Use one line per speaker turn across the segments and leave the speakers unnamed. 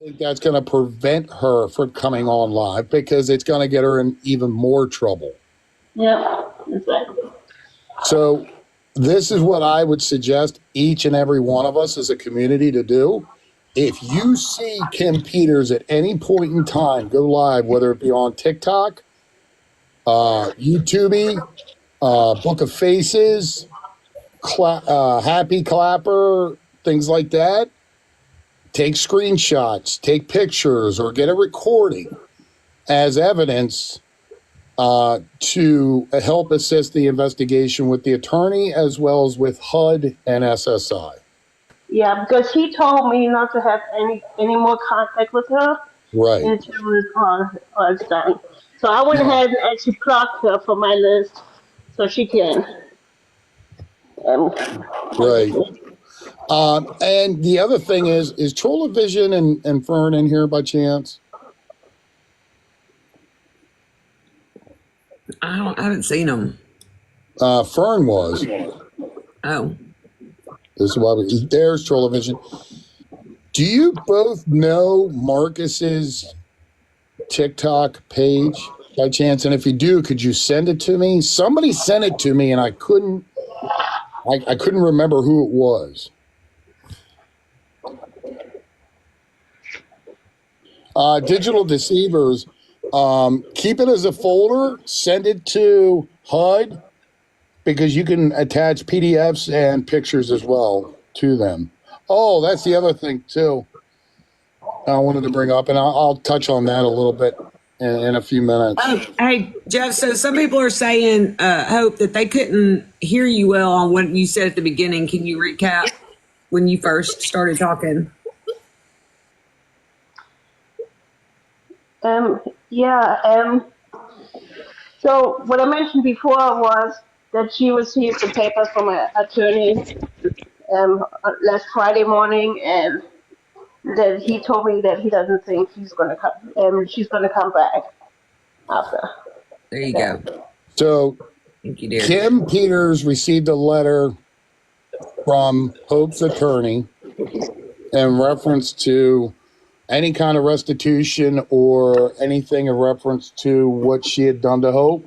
think that's going to prevent her from coming on live because it's going to get her in even more trouble.
Yeah, exactly.
So this is what I would suggest each and every one of us as a community to do. If you see Kim Peters at any point in time go live, whether it be on TikTok, YouTube, Book of Faces, Happy Clapper, things like that, take screenshots, take pictures, or get a recording as evidence to help assist the investigation with the attorney as well as with HUD and SSI.
Yeah, because he told me not to have any more contact with her
Right.
until it's done. So I went ahead and actually blocked her from my list so she can.
Right. And the other thing is Trollovision and Fern in here by chance?
I haven't seen them.
Fern was.
Oh.
This is why there's Trollovision. Do you both know Marcus's TikTok page by chance? And if you do, could you send it to me? Somebody sent it to me and I couldn't remember who it was. Digital Deceivers, keep it as a folder, send it to HUD because you can attach PDFs and pictures as well to them. Oh, that's the other thing too I wanted to bring up, and I'll touch on that a little bit in a few minutes.
Oh, hey, Jeff, so some people are saying, Hope, that they couldn't hear you well on what you said at the beginning. Can you recap when you first started talking?
So what I mentioned before was that she received the papers from an attorney last Friday morning, and that he told me that he doesn't think she's going to come back after.
There you go.
So
Thank you, dear.
Kim Peters received a letter from Hope's attorney in reference to any kind of restitution or anything in reference to what she had done to Hope.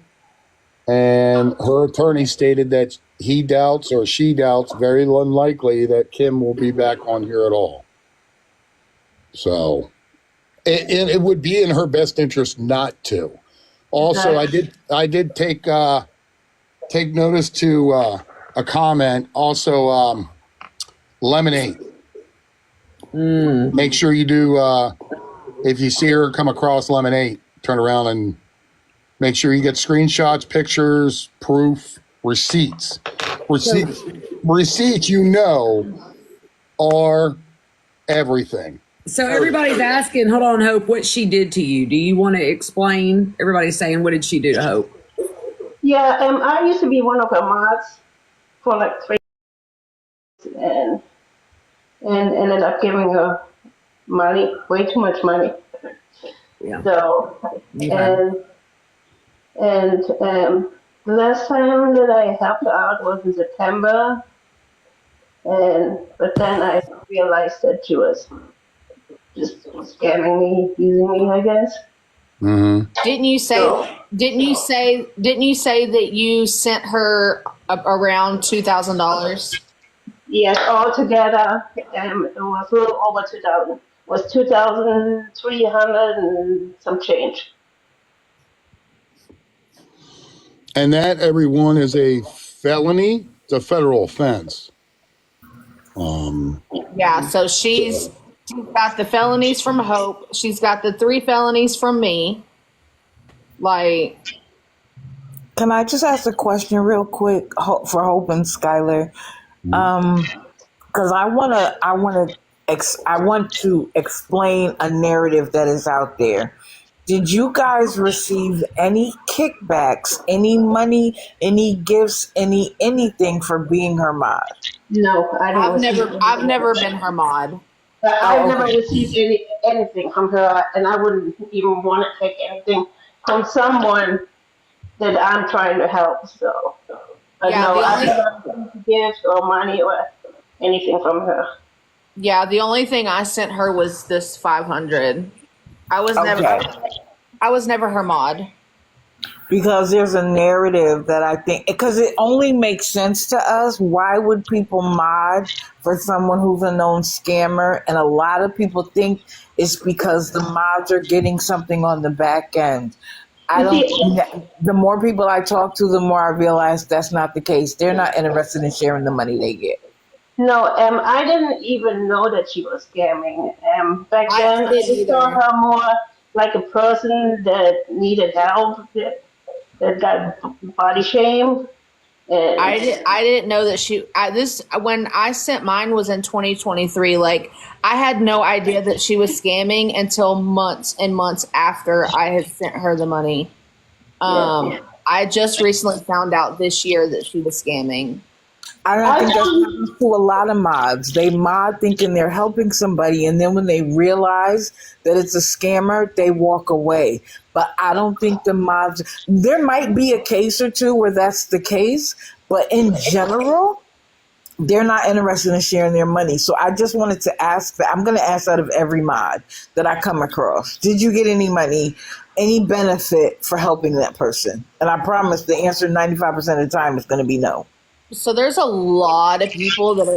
And her attorney stated that he doubts, or she doubts, very unlikely that Kim will be back on here at all. So it would be in her best interest not to. Also, I did take notice to a comment. Also, Lemonade. Make sure you do, if you see her come across Lemonade, turn around and make sure you get screenshots, pictures, proof, receipts. Receipts, are everything.
So everybody's asking, hold on, Hope, what she did to you. Do you want to explain? Everybody's saying, what did she do to Hope?
Yeah, I used to be one of her mods for like 3 years and ended up giving her money, way too much money.
Yeah.
So, and the last time that I helped her out was in September, but then I realized that she was just scamming me, using me, I guess.
Mm-hmm.
Didn't you say that you sent her around $2,000?
Yes, altogether, it was a little over 2,000. It was 2,300 and some change.
And that, everyone, is a felony. It's a federal offense.
Yeah, so she's got the felonies from Hope. She's got the 3 felonies from me. Like,
can I just ask a question real quick for Hope and Skylar? Because I want to explain a narrative that is out there. Did you guys receive any kickbacks, any money, any gifts, anything for being her mod?
No,
I've never been her mod.
I've never received anything from her, and I wouldn't even want to take anything from someone that I'm trying to help. So, but
Yeah,
no, I've never received gifts or money or anything from her.
Yeah, the only thing I sent her was this 500. I was never
Okay.
I was never her mod.
Because there's a narrative that I think, because it only makes sense to us. Why would people mod for someone who's a known scammer? And a lot of people think it's because the mods are getting something on the back end. I don't. The more people I talk to, the more I realize that's not the case. They're not interested in sharing the money they get.
No, I didn't even know that she was scamming. Back
I
then, I
didn't
just saw
either.
her more like a person that needed help, that got body shamed. And
I didn't know that when I sent mine was in 2023. Like I had no idea that she was scamming until months and months after I had sent her the money. I just recently found out this year that she was scamming.
I think that's happens to a lot of mods. They mod thinking they're helping somebody, and then when they realize that it's a scammer, they walk away. But I don't think the mods. There might be a case or two where that's the case, but in general, they're not interested in sharing their money. So I just wanted to ask that. I'm going to ask out of every mod that I come across: did you get any money, any benefit for helping that person? And I promise the answer 95% of the time is going to be no.
So there's a lot of people that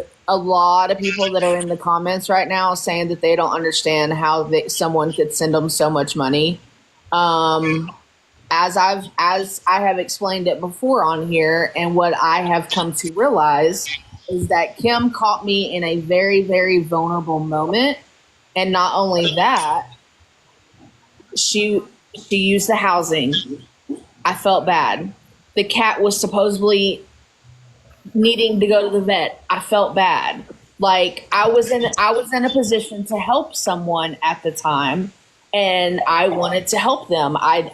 are in the comments right now saying that they don't understand how someone could send them so much money. As I have explained it before on here, and what I have come to realize is that Kim caught me in a very, very vulnerable moment, and not only that, she used the housing. I felt bad. The cat was supposedly needing to go to the vet. I felt bad. Like I was in a position to help someone at the time, and I wanted to help them. I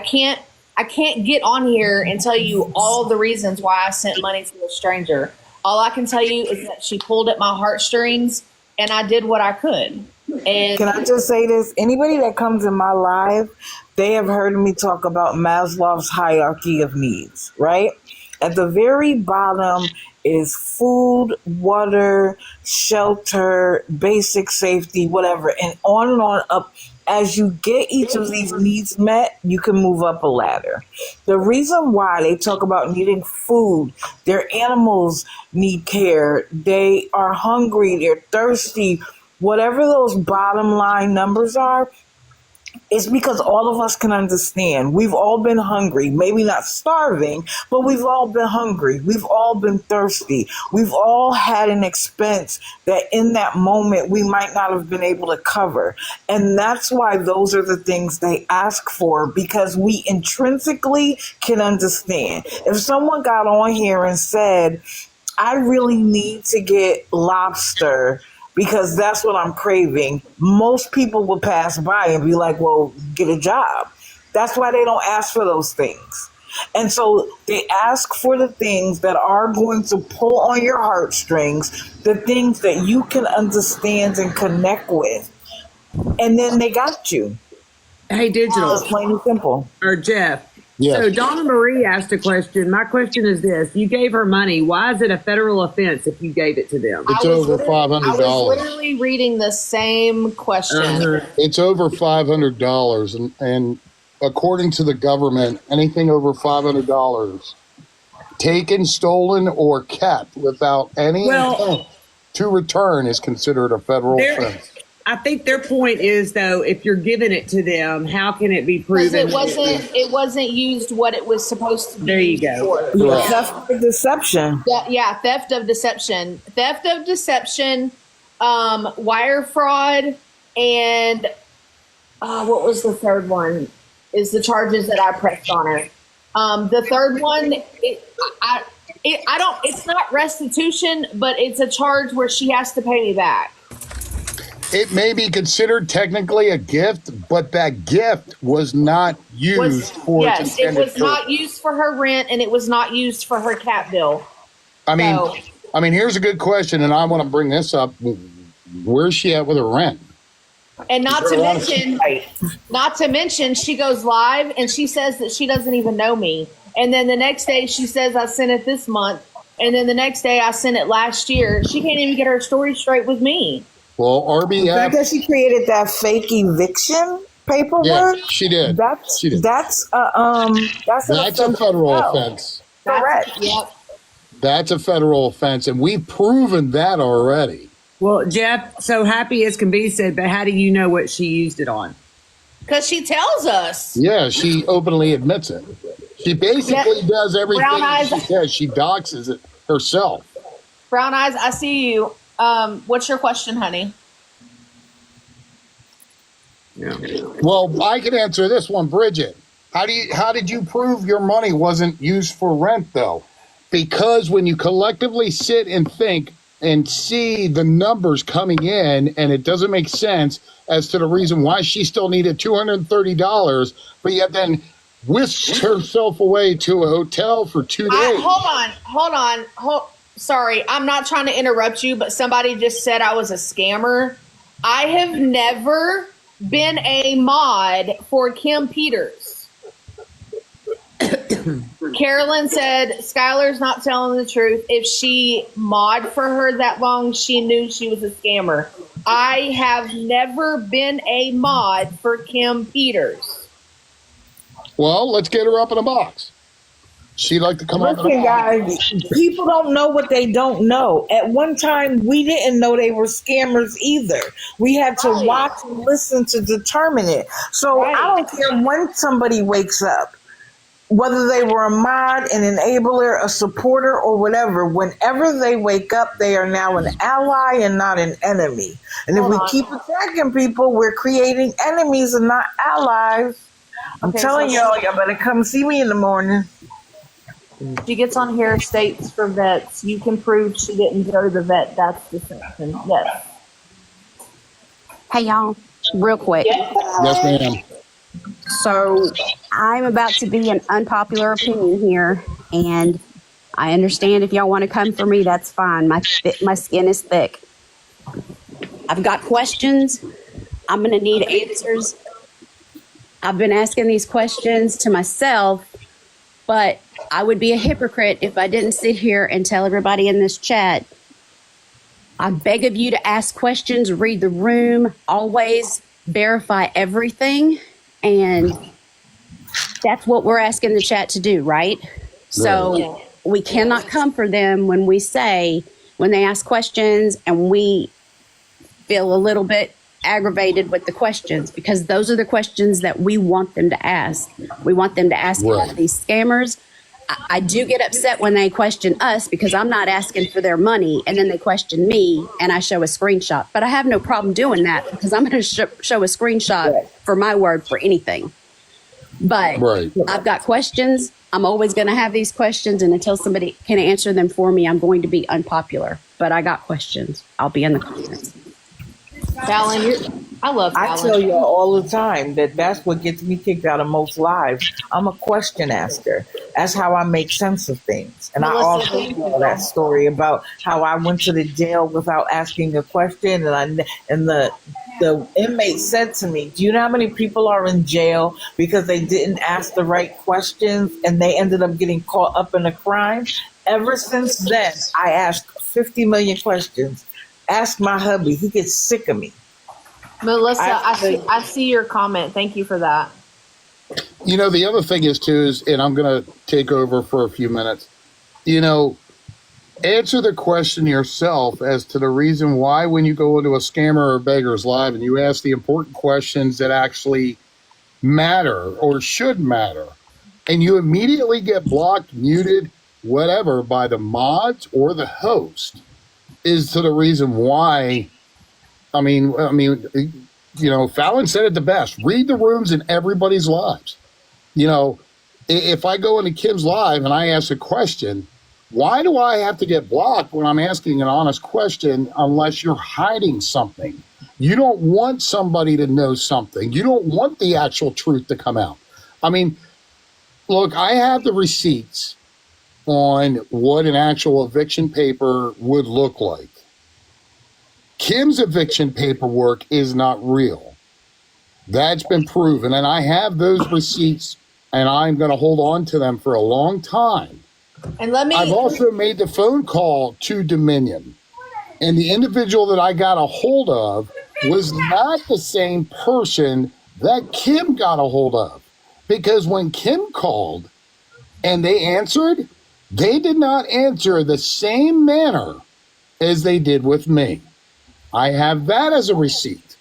can't get on here and tell you all the reasons why I sent money to a stranger. All I can tell you is that she pulled at my heartstrings, and I did what I could. And
Can I just say this? Anybody that comes in my live, they have heard me talk about Maslow's hierarchy of needs, right? At the very bottom is food, water, shelter, basic safety, whatever, and on up. As you get each of these needs met, you can move up a ladder. The reason why they talk about needing food, their animals need care, they are hungry, they're thirsty, whatever those bottom line numbers are, it's because all of us can understand. We've all been hungry, maybe not starving, but we've all been hungry. We've all been thirsty. We've all had an expense that in that moment we might not have been able to cover. And that's why those are the things they ask for, because we intrinsically can understand. If someone got on here and said, I really need to get lobster because that's what I'm craving, most people will pass by and be like, well, get a job. That's why they don't ask for those things. And so they ask for the things that are going to pull on your heartstrings, the things that you can understand and connect with. And then they got you.
Hey, Digital,
It's plain and simple.
or Jeff.
Yes.
So Donna Marie asked a question. My question is this. You gave her money. Why is it a federal offense if you gave it to them?
It's
I was
over
literally-
$500.
I was literally reading the same question.
It's over $500, and according to the government, anything over $500 taken, stolen, or kept without any intent to return is considered a federal offense.
I think their point is, though, if you're giving it to them, how can it be
Because
proven?
it wasn't used what it was supposed to be.
There you
used
go.
for.
Right.
Theft of deception.
Yeah, theft of deception, wire fraud, and what was the third one? Is the charges that I pressed on her. The third one, it's not restitution, but it's a charge where she has to pay me back.
It may be considered technically a gift, but that gift was not used for its
Yes, it
intended
was not
purpose.
used for her rent, and it was not used for her cat bill.
I mean,
So-
here's a good question, and I want to bring this up. Where's she at with her rent?
And not to mention, she goes live and she says that she doesn't even know me. And then the next day she says, I sent it this month. And then the next day I sent it last year. She can't even get her story straight with me.
Well,
I
RBF,
guess she created that fake eviction paperwork.
yeah, she did.
That's
She did.
that's an
That's a
offense
federal
as well.
offense.
Correct.
Yep.
That's a federal offense, and we've proven that already.
Well, Jeff, so happy as can be said, but how do you know what she used it on?
Because she tells us.
Yeah, she openly admits it. She basically does everything
Brown eyes.
she says. She doxes it herself.
Brown eyes, I see you. What's your question, honey?
Yeah.
Well, I can answer this one, Bridget. How did you prove your money wasn't used for rent, though? Because when you collectively sit and think and see the numbers coming in, and it doesn't make sense as to the reason why she still needed $230, but yet then whisked herself away to a hotel for 2 days.
Hold on. Sorry, I'm not trying to interrupt you, but somebody just said I was a scammer. I have never been a mod for Kim Peters. Carolyn said Skylar's not telling the truth. If she mod for her that long, she knew she was a scammer. I have never been a mod for Kim Peters.
Well, let's get her up in a box. She'd like to come up in
Listen,
a box.
guys, people don't know what they don't know. At one time, we didn't know they were scammers either. We had to watch and listen to determine it. So I don't care when somebody wakes up, whether they were a mod, an enabler, a supporter, or whatever. Whenever they wake up, they are now an ally and not an enemy. And if we keep attacking people, we're creating enemies and not allies. I'm telling y'all better come see me in the morning.
She gets on here, states for vets. You can prove she didn't go to the vet. That's deception. Yes.
Hey y'all, real quick.
Yes, ma'am.
So I'm about to be an unpopular opinion here, and I understand if y'all want to come for me, that's fine. My skin is thick. I've got questions. I'm going to need answers. I've been asking these questions to myself, but I would be a hypocrite if I didn't sit here and tell everybody in this chat. I beg of you to ask questions, read the room, always verify everything. And that's what we're asking the chat to do, right? So we cannot come for them when they ask questions and we feel a little bit aggravated with the questions, because those are the questions that we want them to ask. We want them to ask about these scammers. I do get upset when they question us because I'm not asking for their money, and then they question me and I show a screenshot. But I have no problem doing that because I'm going to show a screenshot for my word for anything. But I've got questions. I'm always going to have these questions, and until somebody can answer them for me, I'm going to be unpopular. But I got questions. I'll be in the comments.
Fallon, I love Fallon.
I tell y'all all the time that that's what gets me kicked out of most lives. I'm a question asker. That's how I make sense of things. And
Melissa,
I also tell that story about how I went to the jail without asking a question, and the inmate said to me, "Do you know how many people are in jail because they didn't ask the right questions and they ended up getting caught up in a crime?" Ever since then, I asked 50 million questions. Ask my hubby. He gets sick of me.
Melissa, I see your comment. Thank you for that.
You know, the other thing is, too, and I'm going to take over for a few minutes, answer the question yourself as to the reason why when you go into a scammer or beggar's live and you ask the important questions that actually matter or should matter, and you immediately get blocked, muted, whatever, by the mods or the host, is to the reason why. I mean, Fallon said it the best. Read the rooms in everybody's lives. If I go into Kim's live and I ask a question, why do I have to get blocked when I'm asking an honest question unless you're hiding something? You don't want somebody to know something. You don't want the actual truth to come out. I mean, look, I have the receipts on what an actual eviction paper would look like. Kim's eviction paperwork is not real. That's been proven. And I have those receipts, and I'm going to hold on to them for a long time.
And let me.
I've also made the phone call to Dominion, and the individual that I got a hold of was not the same person that Kim got a hold of. Because when Kim called and they answered, they did not answer the same manner as they did with me. I have that as a receipt.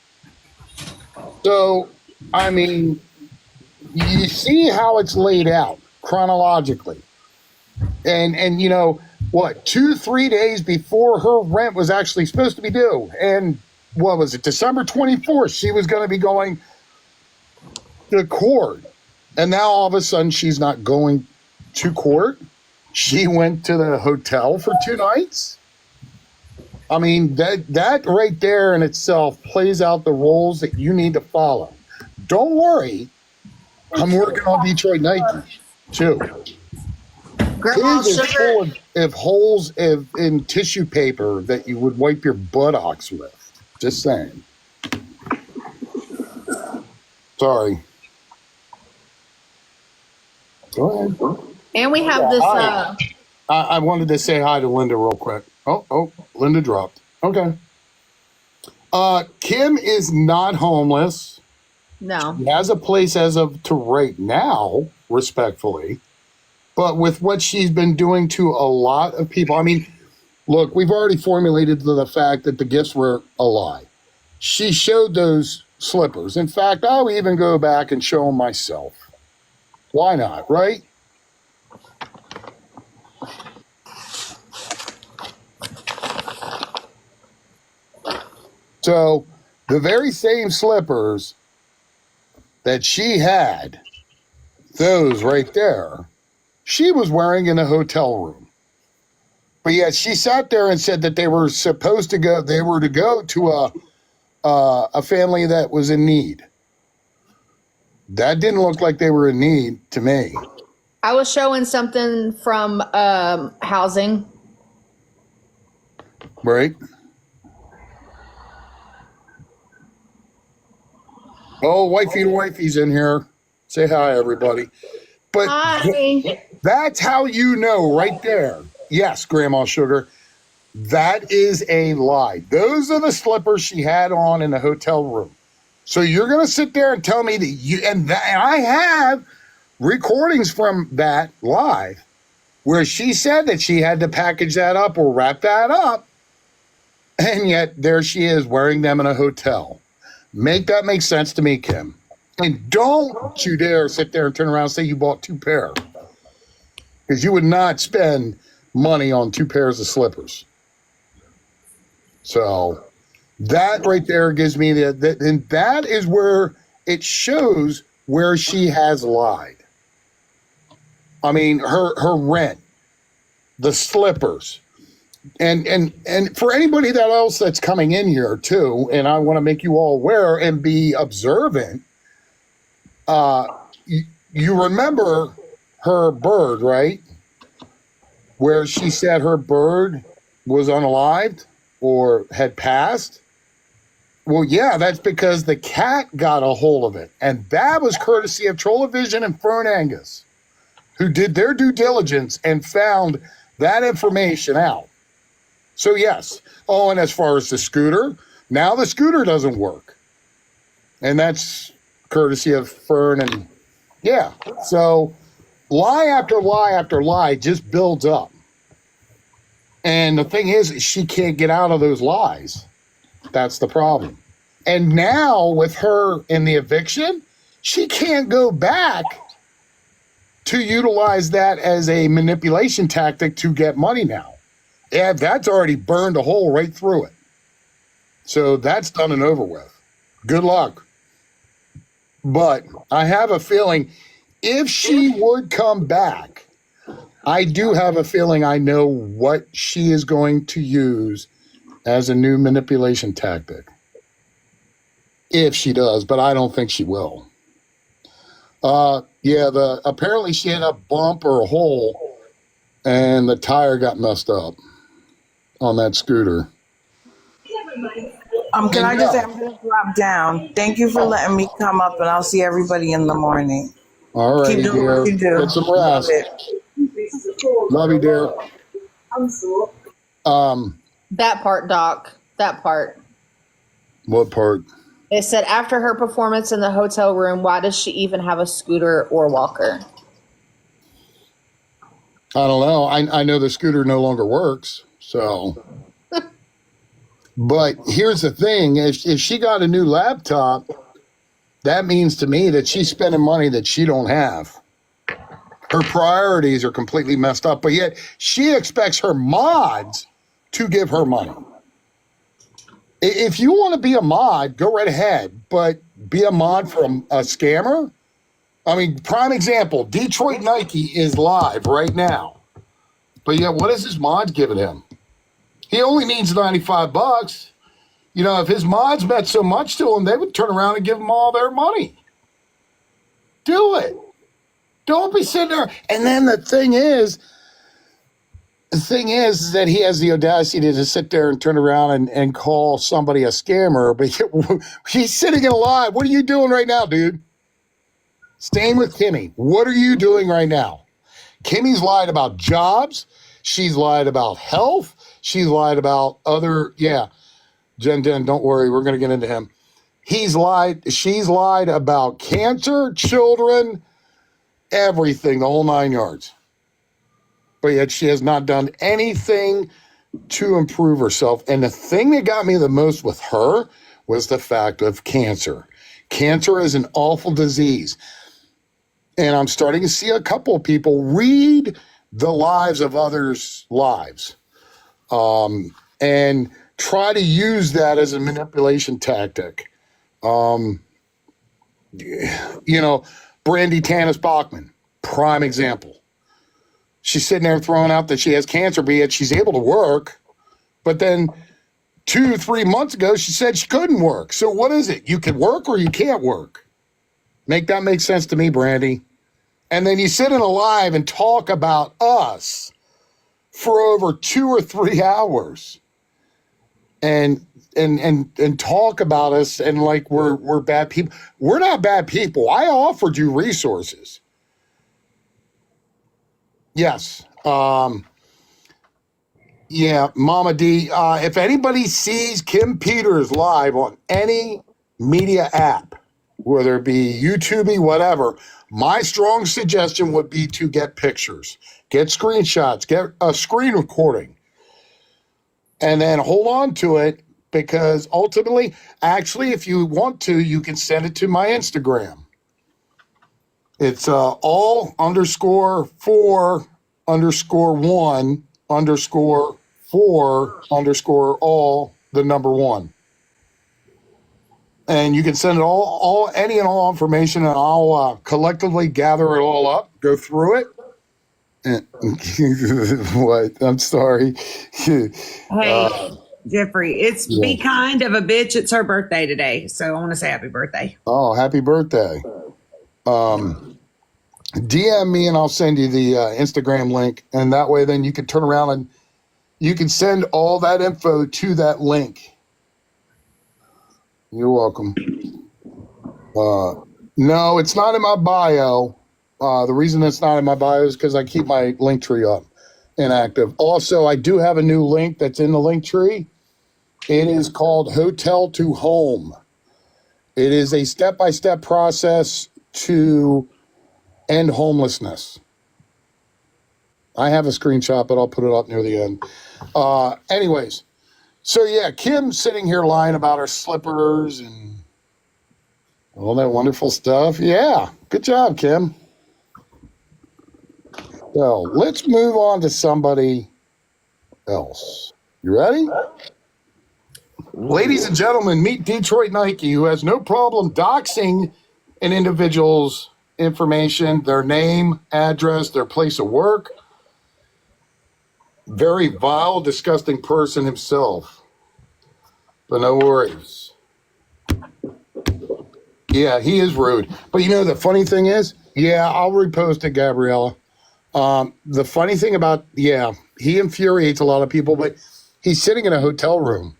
So, I mean, you see how it's laid out chronologically. And you know, what, 2-3 days before her rent was actually supposed to be due. And what was it, December 24th, she was going to be going to court. And now all of a sudden she's not going to court. She went to the hotel for 2 nights. I mean, that right there in itself plays out the rules that you need to follow. Don't worry, I'm working on Detroit Nike too.
Grandma
His is
Sugar.
full of holes in tissue paper that you would wipe your buttocks with. Just saying. Sorry. Go ahead.
And we have this.
Hi. I wanted to say hi to Linda real quick. Oh, Linda dropped. Okay. Kim is not homeless.
No.
She has a place as of to right now, respectfully. But with what she's been doing to a lot of people, I mean, look, we've already formulated the fact that the gifts were a lie. She showed those slippers. In fact, I'll even go back and show them myself. Why not, right? So the very same slippers that she had, those right there, she was wearing in a hotel room. But yet she sat there and said that they were to go to a family that was in need. That didn't look like they were in need to me.
I was showing something from housing.
Right? Oh, wifey's in here. Say hi, everybody. But
Hi.
that's how you know right there. Yes, Grandma Sugar. That is a lie. Those are the slippers she had on in the hotel room. So you're going to sit there and tell me that and I have recordings from that live where she said that she had to package that up or wrap that up. And yet there she is wearing them in a hotel. Make that make sense to me, Kim. And don't you dare sit there and turn around and say you bought 2 pair. Because you would not spend money on 2 pairs of slippers. So that right there gives me that, and that is where it shows where she has lied. I mean, her rent, the slippers, and for anybody that else that's coming in here too, and I want to make you all aware and be observant. You remember her bird, right? Where she said her bird was unalived or had passed. Well, yeah, that's because the cat got a hold of it. And that was courtesy of Trollovision and Fern Angus, who did their due diligence and found that information out. So, yes. Oh, and as far as the scooter, now the scooter doesn't work. And that's courtesy of Fern and, yeah. So, lie after lie after lie just builds up. And the thing is, she can't get out of those lies. That's the problem. And now with her in the eviction, she can't go back to utilize that as a manipulation tactic to get money now. Yeah, that's already burned a hole right through it. So that's done and over with. Good luck. But I have a feeling if she would come back, I do have a feeling I know what she is going to use as a new manipulation tactic. If she does, but I don't think she will. Apparently she had a bump or a hole and the tire got messed up on that scooter.
Can I just say I'm going to drop down. Thank you for letting me come up, and I'll see everybody in the morning.
All right,
Keep doing what you do.
Get some
Love
rest.
it.
Love you, dear.
That part, Doc. That part.
What part?
It said after her performance in the hotel room, why does she even have a scooter or walker?
I don't know. I know the scooter no longer works. So, but here's the thing: if she got a new laptop, that means to me that she's spending money that she don't have. Her priorities are completely messed up, but yet she expects her mods to give her money. If you want to be a mod, go right ahead, but be a mod for a scammer? I mean, prime example, Detroit Nike is live right now. But yet, what is his mods giving him? He only needs $95. You know, if his mods meant so much to him, they would turn around and give him all their money. Do it. Don't be sitting there. And then the thing is that he has the audacity to sit there and turn around and call somebody a scammer, but he's sitting in a live. What are you doing right now, dude? Staying with Kimmy. What are you doing right now? Kimmy's lied about jobs. She's lied about health. She's lied about Jen, don't worry. We're going to get into him. She's lied about cancer, children, everything, the whole 9 yards. But yet she has not done anything to improve herself. And the thing that got me the most with her was the fact of cancer. Cancer is an awful disease. And I'm starting to see a couple of people read the lives of others' lives and try to use that as a manipulation tactic. You know, Brandy Tanis Bachman, prime example. She's sitting there throwing out that she has cancer, but yet she's able to work. But then 2-3 months ago, she said she couldn't work. So what is it? You can work or you can't work? Make that make sense to me, Brandy. And then you sit in a live and talk about us for over 2 or 3 hours and talk about us and like we're bad people. We're not bad people. I offered you resources. Yes. Yeah, Mama D. If anybody sees Kim Peters live on any media app, whether it be YouTube, whatever, my strong suggestion would be to get pictures, get screenshots, get a screen recording, and then hold on to it because ultimately, actually, if you want to, you can send it to my Instagram. It's all_4_1_4_all1. And you can send it all any and all information, and I'll collectively gather it all up, go through it. And what? I'm sorry.
Hey, Jeffrey, it's Be Kind of a Bitch. It's her birthday today. So I want to say happy birthday.
Oh, happy birthday. DM me and I'll send you the Instagram link. And that way then you can turn around and you can send all that info to that link. You're welcome. No, it's not in my bio. The reason it's not in my bio is because I keep my link tree up and active. Also, I do have a new link that's in the link tree. It is called Hotel to Home. It is a step-by-step process to end homelessness. I have a screenshot, but I'll put it up near the end. Anyways, so yeah, Kim's sitting here lying about her slippers and all that wonderful stuff. Yeah, good job, Kim. So let's move on to somebody else. You ready? Ladies and gentlemen, meet Detroit Nike, who has no problem doxing an individual's information, their name, address, their place of work. Very vile, disgusting person himself. But no worries. Yeah, he is rude. But you know, the funny thing is, yeah, I'll repost it, Gabriella. The funny thing about, he infuriates a lot of people, but he's sitting in a hotel room.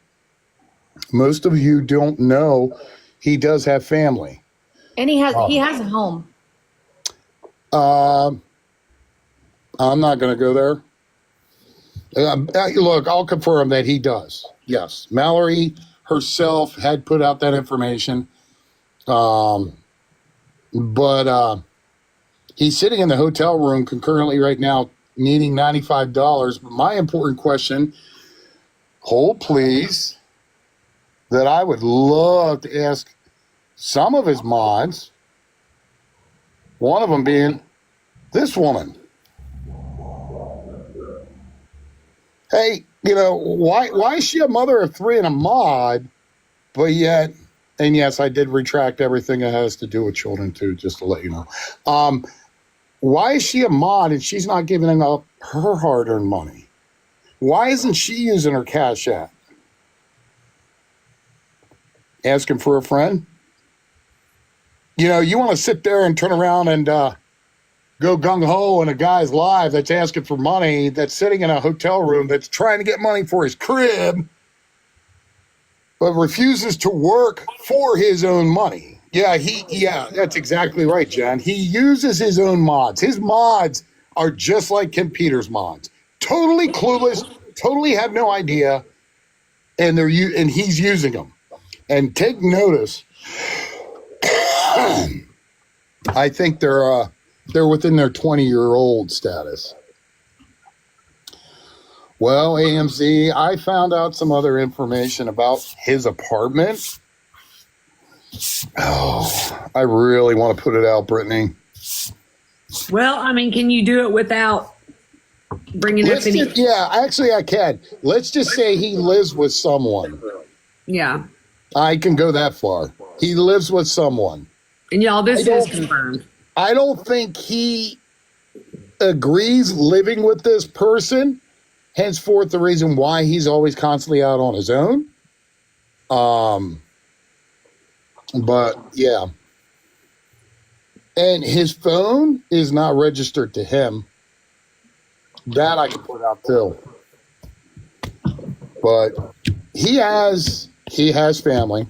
Most of you don't know he does have family.
And he has a home.
I'm not going to go there. Look, I'll confirm that he does. Yes. Mallory herself had put out that information. But he's sitting in the hotel room concurrently right now, needing $95. But my important question, hold please, that I would love to ask some of his mods, one of them being this woman. Hey, why is she a mother of three and a mod, but yet, and yes, I did retract everything that has to do with children too, just to let you know. Why is she a mod and she's not giving up her hard-earned money? Why isn't she using her Cash App? Asking for a friend? You want to sit there and turn around and go gung-ho in a guy's live that's asking for money, that's sitting in a hotel room, that's trying to get money for his crib, but refuses to work for his own money. Yeah, that's exactly right, Jen. He uses his own mods. His mods are just like Kim Peters' mods. Totally clueless, totally have no idea, and he's using them. And take notice, I think they're within their 20-year-old status. Well, AMZ, I found out some other information about his apartment. Oh, I really want to put it out, Brittany.
Well, I mean, can you do it without bringing up any?
Yeah, actually, I can. Let's just say he lives with someone.
Yeah.
I can go that far. He lives with someone.
And y'all, this is confirmed.
I don't think he agrees living with this person. Henceforth, the reason why he's always constantly out on his own. But yeah. And his phone is not registered to him. That I can put out too. But he has family.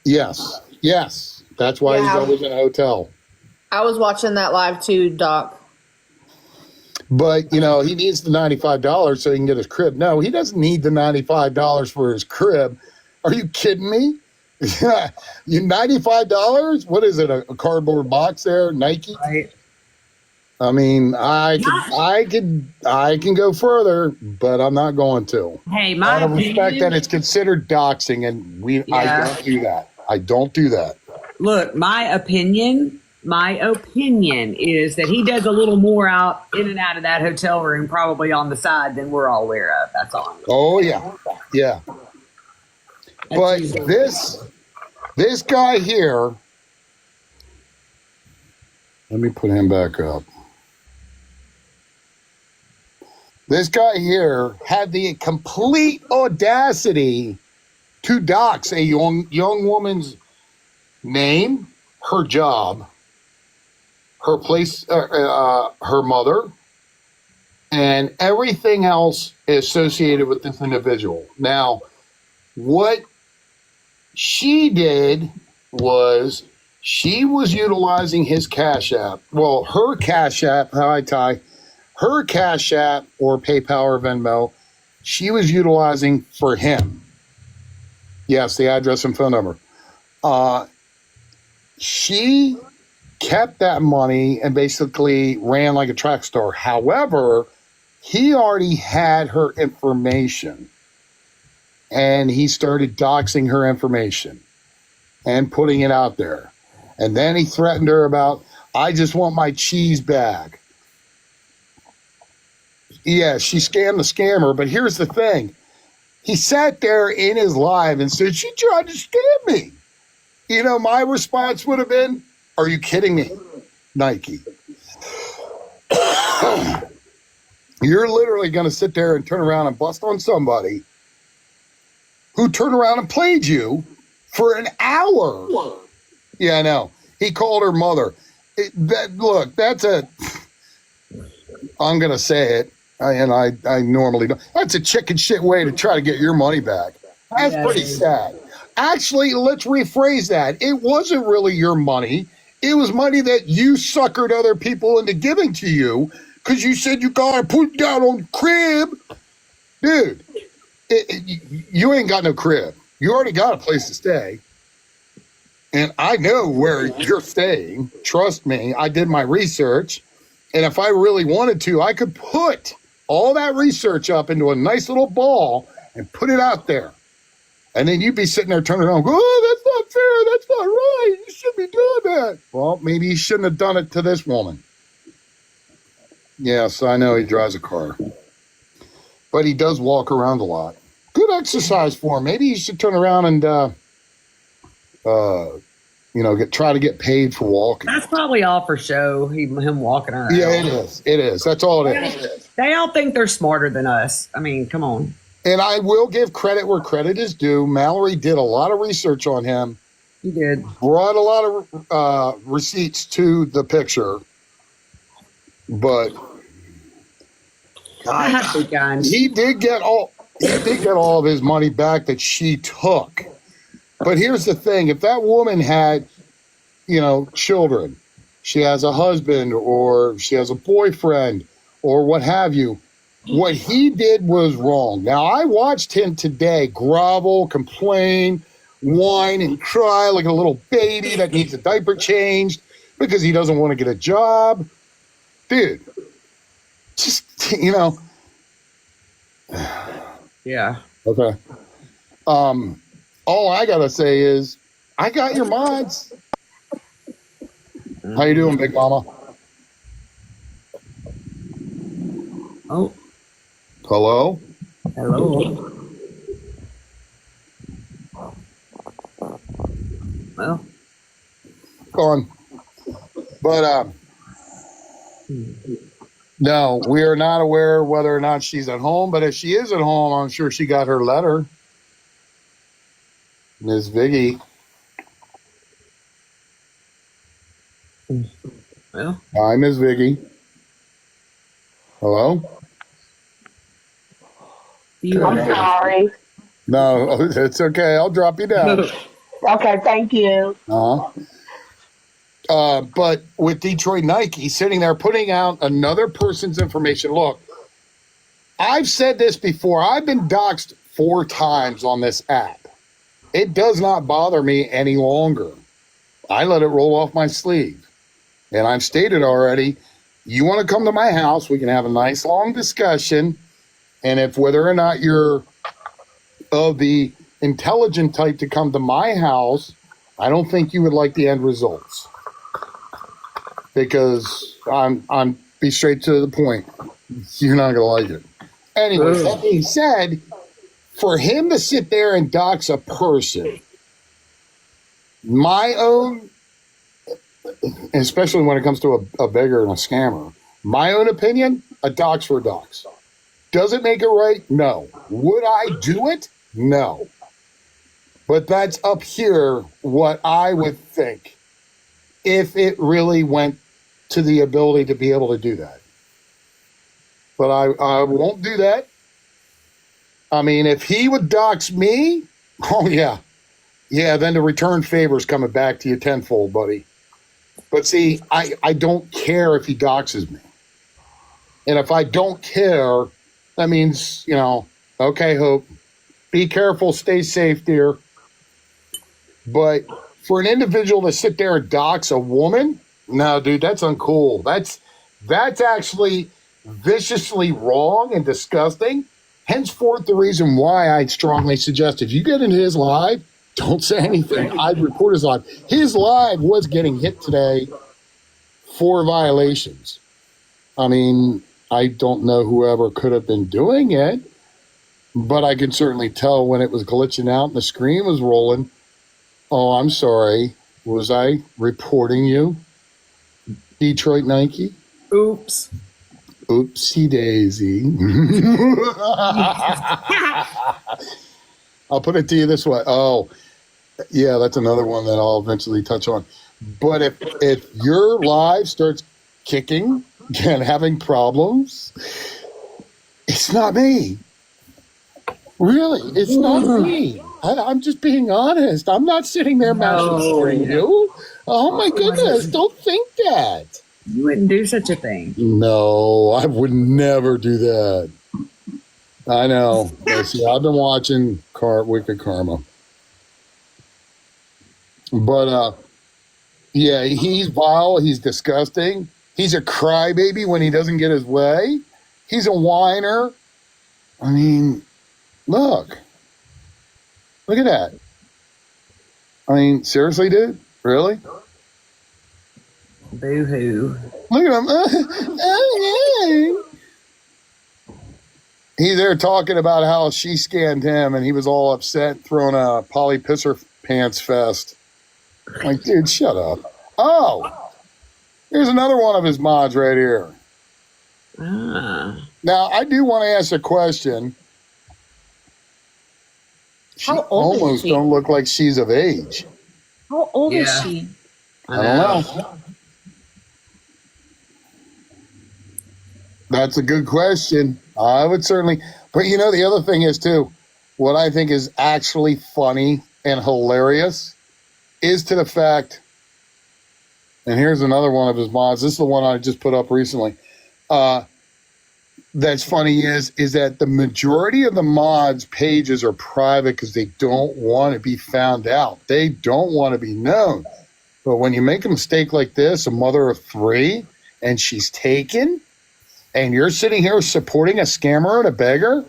Yes. That's why he's always in a hotel.
I was watching that live too, Doc.
But, he needs the $95 so he can get his crib. No, he doesn't need the $95 for his crib. Are you kidding me? You $95? What is it, a cardboard box there, Nike?
Right.
I mean, I can go further, but I'm not going to.
Hey, my
Out of
opinion,
respect that it's considered doxing, and I don't do that. I don't do that.
Look, my opinion is that he does a little more out in and out of that hotel room, probably on the side, than we're all aware of. That's all.
Oh yeah. But this guy here, let me put him back up. This guy here had the complete audacity to dox a young woman's name, her job, her place, her mother, and everything else associated with this individual. Now, what she did was she was utilizing his Cash App. Well, her Cash App, hi Ty, her Cash App or PayPal or Venmo, she was utilizing for him. Yes, the address and phone number. She kept that money and basically ran like a track star. However, he already had her information. And he started doxing her information and putting it out there. And then he threatened her about, I just want my cheese back. Yeah, she scammed the scammer, but here's the thing. He sat there in his live and said, she tried to scam me. My response would have been, are you kidding me, Nike? You're literally going to sit there and turn around and bust on somebody who turned around and played you for an hour. Yeah, I know. He called her mother. I'm going to say it, and I normally don't. That's a chicken shit way to try to get your money back. That's pretty sad. Actually, let's rephrase that. It wasn't really your money. It was money that you suckered other people into giving to you because you said you got to put down on crib. Dude, you ain't got no crib. You already got a place to stay. And I know where you're staying. Trust me, I did my research. And if I really wanted to, I could put all that research up into a nice little ball and put it out there. And then you'd be sitting there turning around, oh, that's not fair. That's not right. You shouldn't be doing that. Well, maybe you shouldn't have done it to this woman. Yes, I know he drives a car. But he does walk around a lot. Good exercise for him. Maybe you should turn around and, try to get paid for walking.
That's probably all for show. Him walking around.
Yeah, it is. It is. That's all it is.
They all think they're smarter than us. I mean, come on.
And I will give credit where credit is due. Mallory did a lot of research on him.
You did.
Brought a lot of receipts to the picture. But
I have to be kind.
he did get all of his money back that she took. But here's the thing. If that woman had, children, she has a husband or she has a boyfriend or what have you, what he did was wrong. Now, I watched him today grovel, complain, whine, and cry like a little baby that needs a diaper changed because he doesn't want to get a job. Dude, just,
Yeah.
Okay. All I got to say is, I got your mods. How you doing, Big Mama?
Oh,
Hello?
hello. Well,
Go on. But, no, we are not aware whether or not she's at home, but if she is at home, I'm sure she got her letter. Ms. Viggy.
well,
Hi, Ms. Viggy. Hello?
you
I'm sorry.
No, it's okay. I'll drop you down.
Okay, thank you.
But with Detroit Nike sitting there putting out another person's information, look, I've said this before. I've been doxxed 4 times on this app. It does not bother me any longer. I let it roll off my sleeve. And I've stated already, you want to come to my house, we can have a nice long discussion. And if whether or not you're of the intelligent type to come to my house, I don't think you would like the end results. Because I'm be straight to the point. You're not gonna like it. Anyway, that being said, for him to sit there and dox a person, my own, especially when it comes to a beggar and a scammer, my own opinion, a dox for a dox. Does it make it right? No. Would I do it? No. But that's up here what I would think if it really went to the ability to be able to do that. But I won't do that. I mean, if he would dox me, oh yeah. Yeah, then the return favor's coming back to you tenfold, buddy. But see, I don't care if he doxes me. And if I don't care, that means, okay, Hope, be careful, stay safe, dear. But for an individual to sit there and dox a woman, no, dude, that's uncool. That's actually viciously wrong and disgusting. Henceforth, the reason why I'd strongly suggest if you get into his live, don't say anything. I'd report his live. His live was getting hit today for violations. I mean, I don't know whoever could have been doing it, but I could certainly tell when it was glitching out and the screen was rolling. Oh, I'm sorry. Was I reporting you? Detroit Nike?
oops.
Oopsie daisy. I'll put it to you this way. Oh, yeah, that's another one that I'll eventually touch on. But if your live starts kicking and having problems, it's not me. Really, it's not me. I'm just being honest. I'm not sitting there mashing you. Oh my goodness, don't think that.
You wouldn't do such a thing.
No, I would never do that. I know. See, I've been watching Wicked Karma. But yeah, he's vile, he's disgusting. He's a crybaby when he doesn't get his way. He's a whiner. I mean, look at that. I mean, seriously, dude? Really?
Boo-hoo.
Look at him. He's there talking about how she scanned him and he was all upset, throwing a Polly Pisser Pants fest. Like, dude, shut up. Oh, here's another one of his mods right here.
Ah.
Now, I do want to ask a question. She
How old is
almost
she?
don't look like she's of age.
How old is
Yeah.
she?
I don't know. That's a good question. I would certainly, but you know, the other thing is too, what I think is actually funny and hilarious is to the fact, and here's another one of his mods. This is the one I just put up recently. That's funny is that the majority of the mods pages are private because they don't want to be found out. They don't want to be known. But when you make a mistake like this, a mother of 3, and she's taken, and you're sitting here supporting a scammer and a beggar?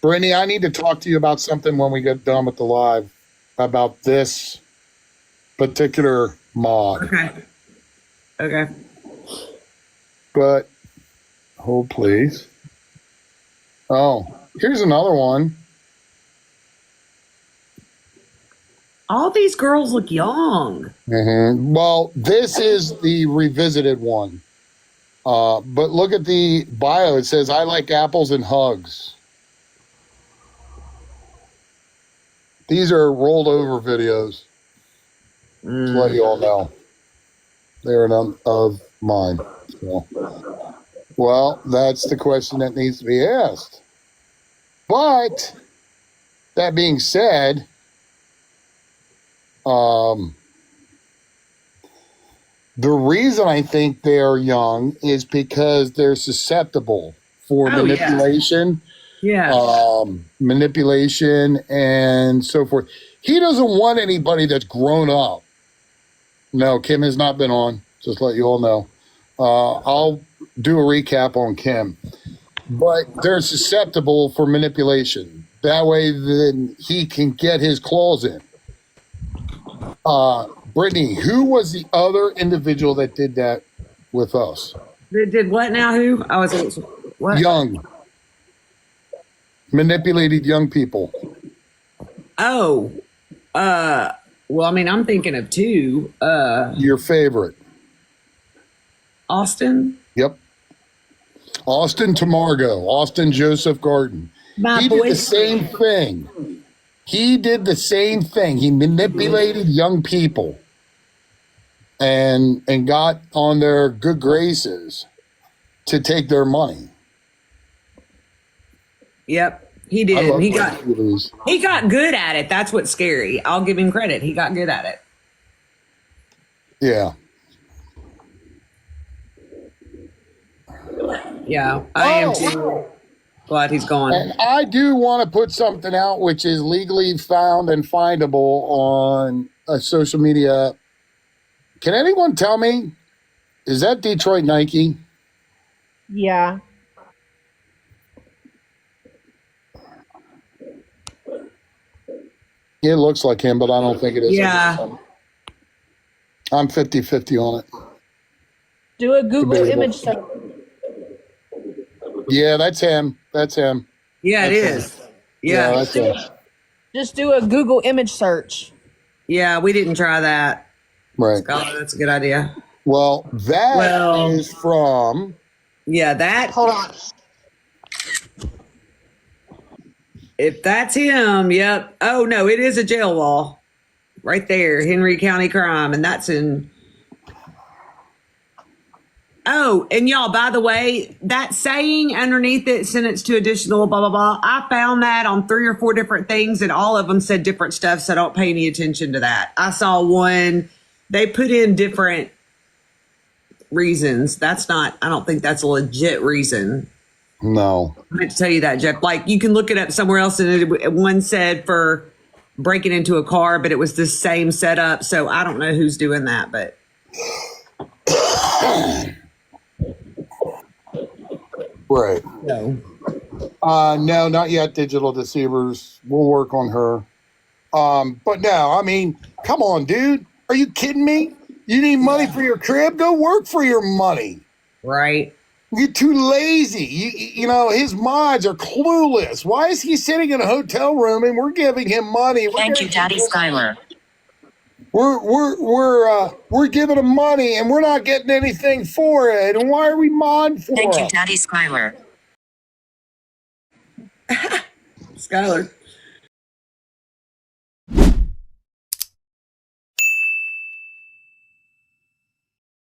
Brittany, I need to talk to you about something when we get done with the live about this particular mod.
Okay.
But hold, please. Oh, here's another one.
All these girls look young.
Well, this is the revisited one. But look at the bio. It says, I like apples and hugs. These are rolled over videos. To let you all know. They're none of mine. So, well, that's the question that needs to be asked. But that being said, the reason I think they're young is because they're susceptible for manipulation.
Yeah.
Manipulation and so forth. He doesn't want anybody that's grown up. No, Kim has not been on. Just let you all know. I'll do a recap on Kim. But they're susceptible for manipulation. That way, then he can get his claws in. Brittany, who was the other individual that did that with us?
Did what now? Who? I was what?
Young. Manipulated young people.
Oh. Well, I mean, I'm thinking of 2.
Your favorite.
Austin.
Yep. Austin Tamargo. Austin Joseph Garden.
My
He did the
boyfriend.
same thing. He did the same thing. He manipulated young people and got on their good graces to take their money.
Yep. He
I
did.
love
He
those movies.
got good at it. That's what's scary. I'll give him credit. He got good at it.
Yeah.
Yeah. I am too. Glad he's gone.
And I do want to put something out which is legally found and findable on a social media. Can anyone tell me, is that Detroit Nike?
Yeah.
It looks like him, but I don't think it is.
Yeah.
I'm 50-50 on it.
Do a Google
Debatable.
image search.
Yeah, that's him. That's him.
Yeah, it is. Yeah.
that's him.
Just do a Google image search.
Yeah, we didn't try that.
Right.
Oh, that's a good idea.
Well, that is from.
Yeah, that.
Hold on.
If that's him, yep. Oh, no, it is a jail wall. Right there, Henry County Crime. And that's in. Oh, and y'all, by the way, that saying underneath it, sentence to additional, blah, blah, blah, I found that on 3 or 4 different things and all of them said different stuff. So don't pay any attention to that. I saw one, they put in different reasons. I don't think that's a legit reason.
No.
I meant to tell you that, Jeff. Like, you can look it up somewhere else, and one said for breaking into a car, but it was the same setup. So I don't know who's doing that, but.
Right.
No.
No, not yet. Digital deceivers. We'll work on her. But no, I mean, come on, dude. Are you kidding me? You need money for your crib? Go work for your money.
Right.
You're too lazy. You know, his mods are clueless. Why is he sitting in a hotel room and we're giving him money?
Thank you, Daddy Skylar.
We're giving him money and we're not getting anything for it. And why are we mod for
Thank you,
it?
Daddy Skylar.
Skylar.